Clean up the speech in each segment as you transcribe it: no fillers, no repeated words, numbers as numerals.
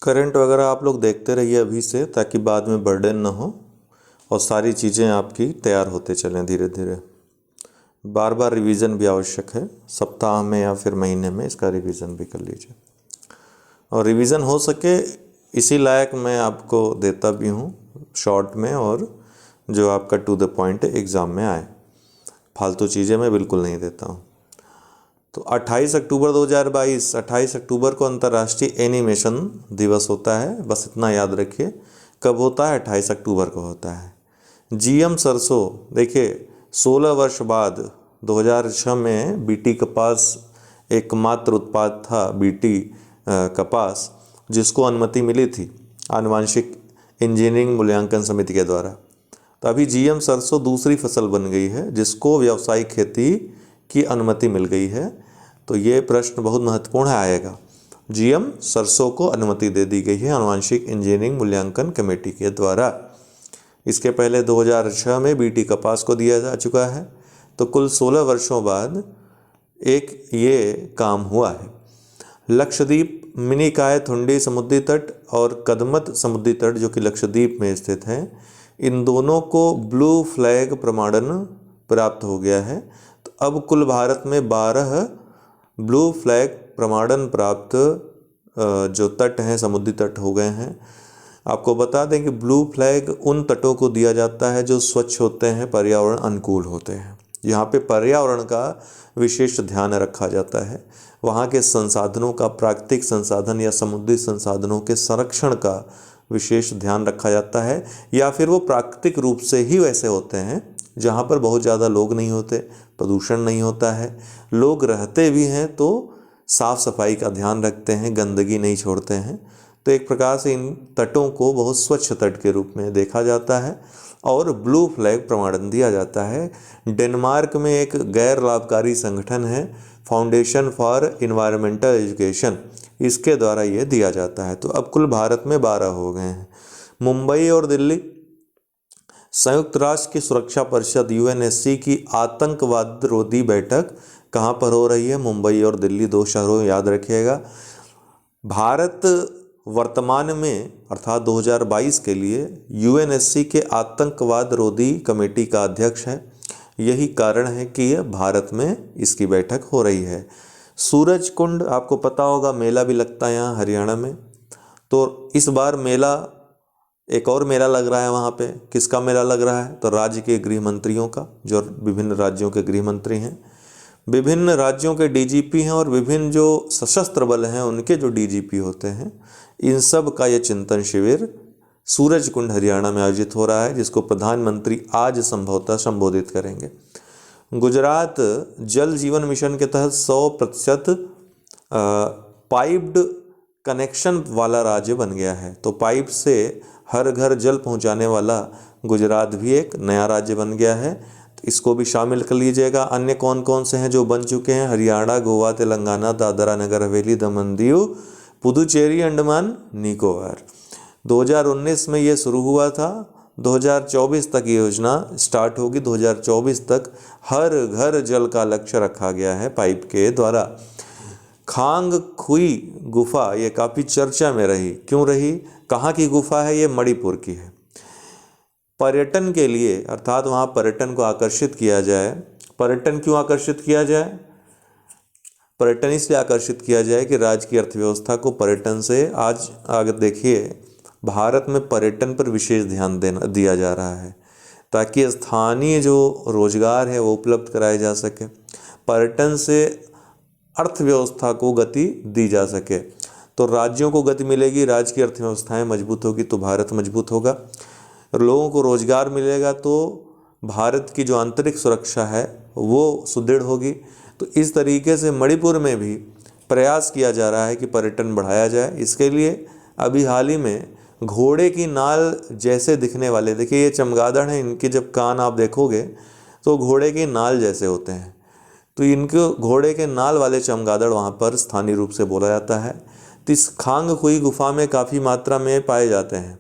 Current वगैरह आप लोग देखते रहिए अभी से, ताकि बाद में बर्डन ना हो और सारी चीज़ें आपकी तैयार होते चलें धीरे धीरे। बार बार रिवीजन भी आवश्यक है, सप्ताह में या फिर महीने में इसका रिवीजन भी कर लीजिए। और रिवीजन हो सके इसी लायक मैं आपको देता भी हूँ शॉर्ट में, और जो आपका टू द पॉइंट एग्ज़ाम में आए। फालतू चीज़ें मैं बिल्कुल नहीं देता हूँ। तो 28 अक्टूबर 2022, 28 अक्टूबर को अंतर्राष्ट्रीय एनिमेशन दिवस होता है। बस इतना याद रखिए, कब होता है? 28 अक्टूबर को होता है। जीएम सरसों, देखिए 16 वर्ष बाद 2006 में बीटी कपास एकमात्र उत्पाद था, बीटी कपास, जिसको अनुमति मिली थी आनुवांशिक इंजीनियरिंग मूल्यांकन समिति के द्वारा। तो अभी जीएम सरसों दूसरी फसल बन गई है जिसको व्यावसायिक खेती की अनुमति मिल गई है। तो ये प्रश्न बहुत महत्वपूर्ण आएगा। जीएम सरसों को अनुमति दे दी गई है आनुवांशिक इंजीनियरिंग मूल्यांकन कमेटी के द्वारा। इसके पहले 2006 में बीटी कपास को दिया जा चुका है। तो कुल 16 वर्षों बाद एक ये काम हुआ है। लक्षद्वीप, मिनिकॉय थुंडी समुद्री तट और कदमत समुद्री तट जो कि लक्षद्वीप में स्थित हैं, इन दोनों को ब्लू फ्लैग प्रमाणन प्राप्त हो गया है। तो अब कुल भारत में 12 ब्लू फ्लैग प्रमाणन प्राप्त जो तट हैं, समुद्री तट हो गए हैं। आपको बता दें कि ब्लू फ्लैग उन तटों को दिया जाता है जो स्वच्छ होते हैं, पर्यावरण अनुकूल होते हैं। यहाँ पे पर्यावरण का विशेष ध्यान रखा जाता है। वहाँ के संसाधनों का, प्राकृतिक संसाधन या समुद्री संसाधनों के संरक्षण का विशेष ध्यान रखा जाता है, या फिर वो प्राकृतिक रूप से ही वैसे होते हैं जहाँ पर बहुत ज़्यादा लोग नहीं होते, प्रदूषण नहीं होता है। लोग रहते भी हैं तो साफ़ सफाई का ध्यान रखते हैं, गंदगी नहीं छोड़ते हैं। तो एक प्रकार से इन तटों को बहुत स्वच्छ तट के रूप में देखा जाता है और ब्लू फ्लैग प्रमाणन दिया जाता है। डेनमार्क में एक गैर लाभकारी संगठन है, फाउंडेशन फॉर इन्वायरमेंटल एजुकेशन, इसके द्वारा ये दिया जाता है। तो अब कुल भारत में 12 हो गए हैं। मुंबई और दिल्ली, संयुक्त राष्ट्र की सुरक्षा परिषद यूएनएससी की आतंकवाद रोधी बैठक कहाँ पर हो रही है? मुंबई और दिल्ली, 2 शहरों, याद रखिएगा। भारत वर्तमान में अर्थात 2022 के लिए यूएनएससी के आतंकवाद रोधी कमेटी का अध्यक्ष है। यही कारण है कि यह भारत में इसकी बैठक हो रही है। सूरज कुंड, आपको पता होगा, मेला भी लगता है यहाँ हरियाणा में। तो इस बार मेला, एक और मेला लग रहा है वहाँ पे। किसका मेला लग रहा है? तो राज्य के गृह मंत्रियों का, जो विभिन्न राज्यों के गृह मंत्री हैं, विभिन्न राज्यों के डीजीपी हैं और विभिन्न जो सशस्त्र बल हैं उनके जो डीजीपी होते हैं, इन सब का ये चिंतन शिविर सूरज कुंड हरियाणा में आयोजित हो रहा है, जिसको प्रधानमंत्री आज संभवतः संबोधित करेंगे। गुजरात जल जीवन मिशन के तहत 100% पाइप्ड कनेक्शन वाला राज्य बन गया है। तो पाइप से हर घर जल पहुंचाने वाला गुजरात भी एक नया राज्य बन गया है। तो इसको भी शामिल कर लीजिएगा। अन्य कौन कौन से हैं जो बन चुके हैं? हरियाणा, गोवा, तेलंगाना, दादरा नगर हवेली, दमन दीव, पुदुचेरी, अंडमान निकोबार। 2019 में ये शुरू हुआ था। 2024 तक ये योजना स्टार्ट होगी। 2024 तक हर घर जल का लक्ष्य रखा गया है पाइप के द्वारा। खांग खुई गुफा, ये काफ़ी चर्चा में रही। क्यों रही? कहाँ की गुफा है? ये मणिपुर की है। पर्यटन के लिए, अर्थात वहाँ पर्यटन को आकर्षित किया जाए। पर्यटन क्यों आकर्षित किया जाए? पर्यटन इसलिए आकर्षित किया जाए कि राज्य की अर्थव्यवस्था को पर्यटन से, आज अगर देखिए भारत में पर्यटन पर विशेष ध्यान दिया जा रहा है, ताकि स्थानीय जो रोजगार है वो उपलब्ध कराया जा सके, पर्यटन से अर्थव्यवस्था को गति दी जा सके। तो राज्यों को गति मिलेगी, राज्य की अर्थव्यवस्थाएं मजबूत होगी तो भारत मजबूत होगा। लोगों को रोजगार मिलेगा तो भारत की जो आंतरिक सुरक्षा है वो सुदृढ़ होगी। तो इस तरीके से मणिपुर में भी प्रयास किया जा रहा है कि पर्यटन बढ़ाया जाए। इसके लिए अभी हाल ही में घोड़े की नाल जैसे दिखने वाले, देखिए ये चमगादड़ हैं, इनके जब कान आप देखोगे तो घोड़े की नाल जैसे होते हैं। तो इनको घोड़े के नाल वाले चमगादड़ वहाँ पर स्थानीय रूप से बोला जाता है। तो इस खांग खुई गुफा में काफ़ी मात्रा में पाए जाते हैं।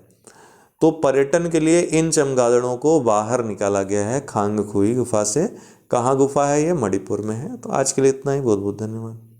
तो पर्यटन के लिए इन चमगादड़ों को बाहर निकाला गया है खांग खुई गुफा से। कहाँ गुफा है? ये मणिपुर में है। तो आज के लिए इतना ही। बहुत बहुत धन्यवाद।